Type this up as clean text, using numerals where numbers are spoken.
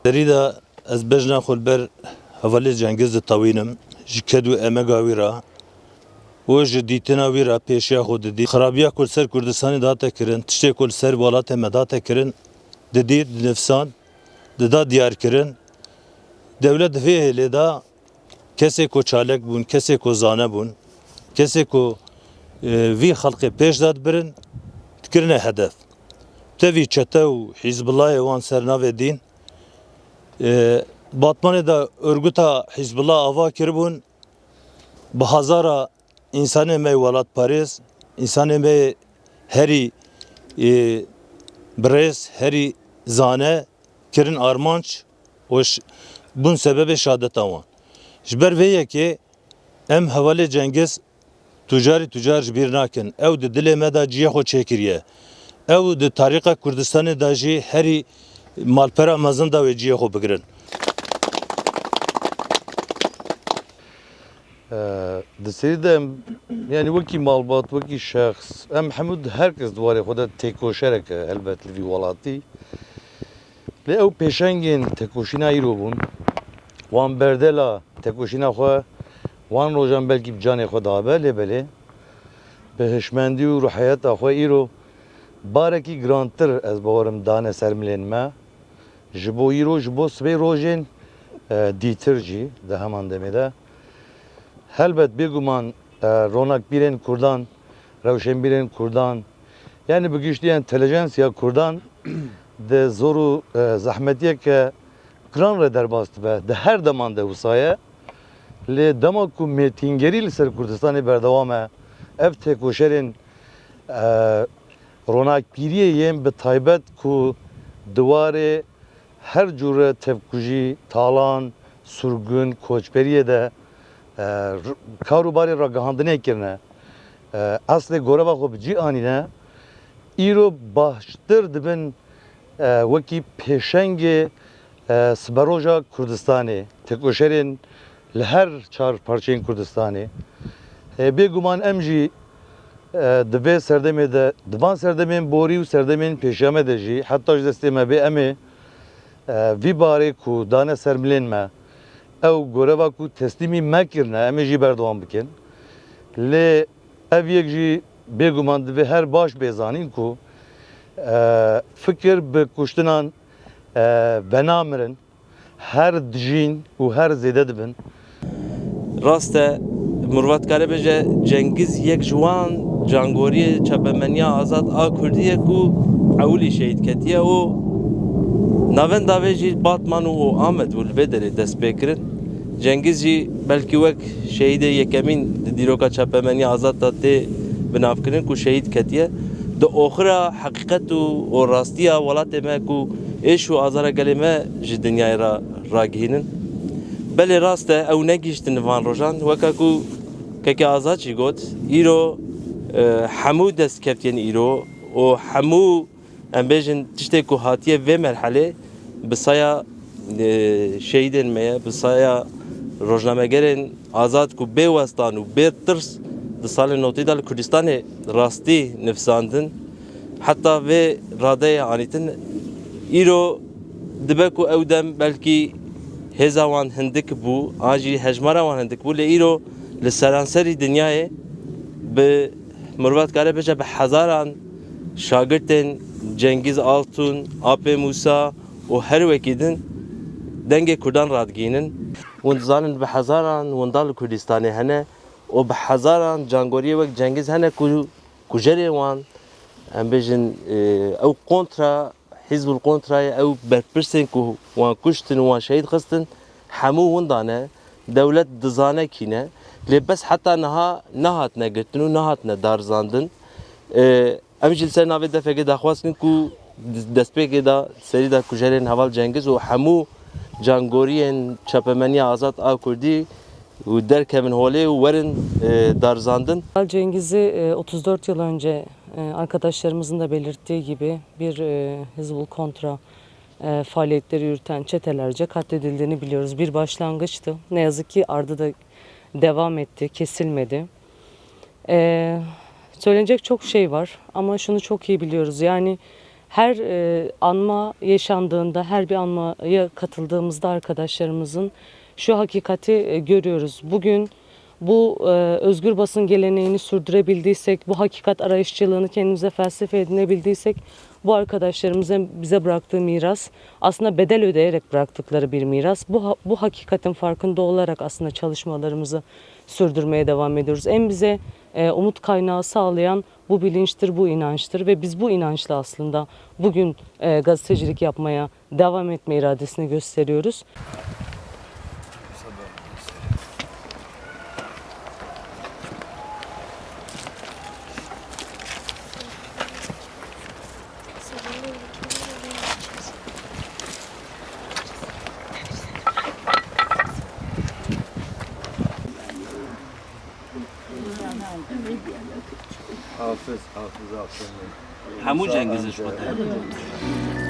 Derida ez bejna xulber havale Cengiz tawînim ji kedû emega wî ra û ji dîtina wî ra pêşiya xwe didî. Xerabiya ku li ser Kurdistanê da tekirin, tiştê ku li ser welatê me da tekirin, didî, dinivîsan, dida diyarkirin. Devlet vê hêlê da kesê ku çalek bûn, kesê ku zane bûn, kesê ku vî xelkê pêş da dibirin, dikirine hedef. Tevî çete û Hizbullahê wan sernavê dîn. Batmanê da örgüta Hizbullah ava kiribûn bi hezara însanê me welat parêz, însanê me herî birêz, herî zane kirin armanc û bûn sebebê şadeta wan. Ji ber vê yekê em hevalê Cengiz tucar ji bîr nakin. Ew di dilê me da ciyê xwe çêkiriye. Ew di tarîxa Kurdistanê da jî herî malpera mezin da wê ciyê xwe bigirin. Di em yani wekî malbat, wekî şexs, em hemû herkes diwarê xwe de têkoşerek e helbet li vî welatî. Lê ew pêşengên têkoşîna îro bûn, wan berdela têkoşîna xwe wan rojan belkî bi canê xwe dabe lêbelê bi hişmendî û rihiyeta xwe îro barekî girantir ez bawerim dane ser milên me ji bo îro ji bo sibê rojên dîtir jî di heman demê de. Helbet bêguman ronakbîrên Kurdan, rewşenbîrên Kurdan, yani bi giştî entelejansiya Kurdan di zor û zehmetiyeke giran re derbas dibe di her deman de wisa ye. Lê dema ku mêtîngerî li ser Kurdistanê berdewam e, ev têkoşerên ronakbîriyê yên bi taybet ku diwarê her cûre tevkujî, talan, surgun, koçberiyê de karobarê ragihandinê kirine, eslê goreva xwe bi cî anîne, îro baştir dibin wekî pêşengê siberoja Kurdistanê, têkoşerên li her çar parçeyên Kurdistanê. Bêguman em jî di vê serdemê de, di van serdemên borî û serdemên pêşiya me de jî heta ji destê me bê em ê vî barê ku dane ser milên me ew goreva ku teslîmî me kirine em ê jî berdewam bikin. Lê ev yek jî bêguman divê her baş bêzanîn ku fikir bi kuştinan venamirin her dijîn û her zêde dibin. Rast e Murvat Karabêje Cengiz yek ji wan cangoriyê çapemeniya azad a Kurdiyê ku ewlî şehîd ketiye û navenda wê jî Batman û Amed bû li vê derê dest pê kirin. Cengiz jî belkî wek şehîdê yekemîn di dîroka çapemeniya azad da tê binavkirin ku şehîd ketiye. Di oxira heqîqet û rastiya welatê me ku êş û azara gelê me ji dinyayê ra ragihînin. Belê rast e ew negîştin van rojan weka ku keke azad jî got îro hemû destkevtiyên îro û hemû em bêjin tiştê ku hatiye vê merhelê bi saya şehîdên me ye, bi saya rojnamegerên azad ku bê westan û bê tirs di salên notî da li Kurdistanê rastî nifsandin. Heta vê radeyê anîtin îro dibe ku ew dem belkî hêza wan hindik bû, an jî hejmara wan hindik bû, lê îro li seranserî dinyayê bi Murvat Karabêje bi hezaran şagirtên Cengiz Altun, Apê Musa û her wekî din dengê Kurdan radigihînin. Hûn dizanin bi hezaran wenda li Kurdistanê hene û bi hezaran cangoriyê wek Cengiz hene ku kujerê wan em bêjin ew kontra Hizbul Kontrayê ew berpirsên ku wan kuştin û wan şehîd xistin hemû windan e. Dewlet dizane kîne lê bes heta niha nehatine girtin û nehatine darzandin. Em jî li ser navê defekê daxwastin ku destpêkê da serî da kujerên heval Cengiz û hemû cangoriyên çapemeniya azad a Kurdî û derkevin holê û werin darzandin. Cengiz'i 34 yıl önce arkadaşlarımızın da belirttiği gibi bir Hizbul Kontra faaliyetleri yürüten çetelerce katledildiğini biliyoruz. Bir başlangıçtı. Ne yazık ki ardı da devam etti, kesilmedi. Söylenecek çok şey var ama şunu çok iyi biliyoruz. Yani Her anma yaşandığında, her bir anmaya katıldığımızda arkadaşlarımızın şu hakikati görüyoruz. Bugün bu özgür basın geleneğini sürdürebildiysek, bu hakikat arayışçılığını kendimize felsefe edinebildiysek, bu arkadaşlarımızın bize bıraktığı miras aslında bedel ödeyerek bıraktıkları bir miras. Bu hakikatin farkında olarak aslında çalışmalarımızı sürdürmeye devam ediyoruz. En bize umut kaynağı sağlayan bu bilinçtir, bu inançtır ve biz bu inançla aslında bugün gazetecilik yapmaya devam etme iradesini gösteriyoruz. همون جنگزش بوده